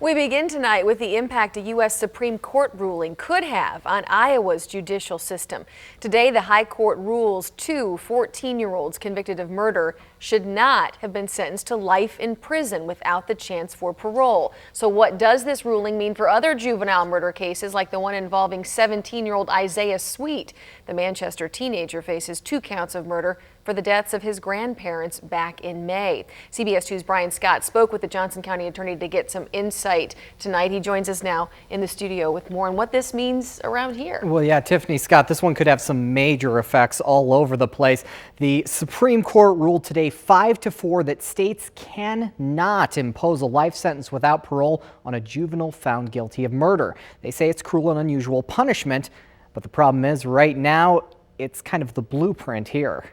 We begin tonight with the impact a U.S. Supreme Court ruling could have on Iowa's judicial system. Today, the High Court rules 2 14-year-olds convicted of murder should not have been sentenced to life in prison without the chance for parole. So what does this ruling mean for other juvenile murder cases like the one involving 17-year-old Isaiah Sweet? The Manchester teenager faces 2 counts of murder for the deaths of his grandparents back in May. CBS 2's Brian Scott spoke with the Johnson County attorney to get some insight tonight. He joins us now in the studio with more on what this means around here. Well, yeah, Tiffany, Scott, this one could have some major effects all over the place. The Supreme Court ruled today 5-4 that states cannot impose a life sentence without parole on a juvenile found guilty of murder. They say it's cruel and unusual punishment, but the problem is right now it's kind of the blueprint here.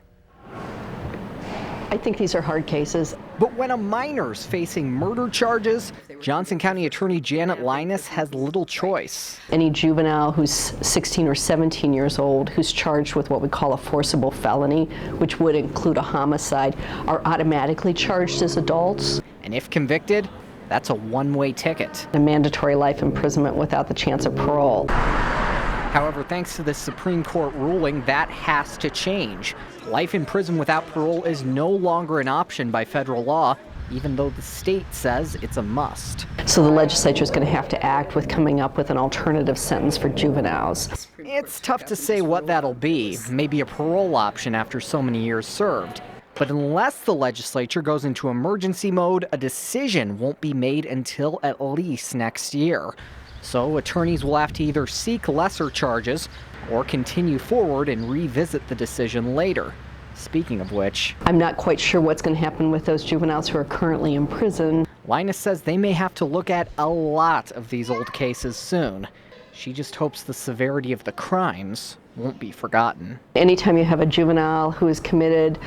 I think these are hard cases. But when a minor's facing murder charges, Johnson County Attorney Janet Linus has little choice. Any juvenile who's 16 or 17 years old who's charged with what we call a forcible felony, which would include a homicide, are automatically charged as adults. And if convicted, that's a one-way ticket. A mandatory life imprisonment without the chance of parole. However, thanks to the Supreme Court ruling, that has to change. Life in prison without parole is no longer an option by federal law, even though the state says it's a must. So the legislature is going to have to act with coming up with an alternative sentence for juveniles. It's tough to say what that'll be. Maybe a parole option after so many years served. But unless the legislature goes into emergency mode, a decision won't be made until at least next year. So attorneys will have to either seek lesser charges or continue forward and revisit the decision later. Speaking of which, I'm not quite sure what's going to happen with those juveniles who are currently in prison. Linus says they may have to look at a lot of these old cases soon. She just hopes the severity of the crimes won't be forgotten. Anytime you have a juvenile who has committed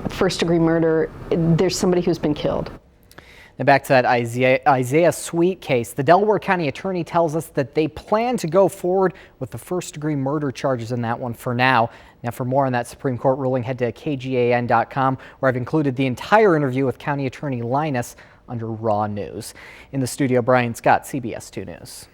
first-degree murder, there's somebody who's been killed. Now back to that Isaiah Sweet case. The Delaware County attorney tells us that they plan to go forward with the first-degree murder charges in that one for now. Now for more on that Supreme Court ruling, head to KGAN.com, where I've included the entire interview with County Attorney Linus under Raw News. In the studio, Brian Scott, CBS 2 News.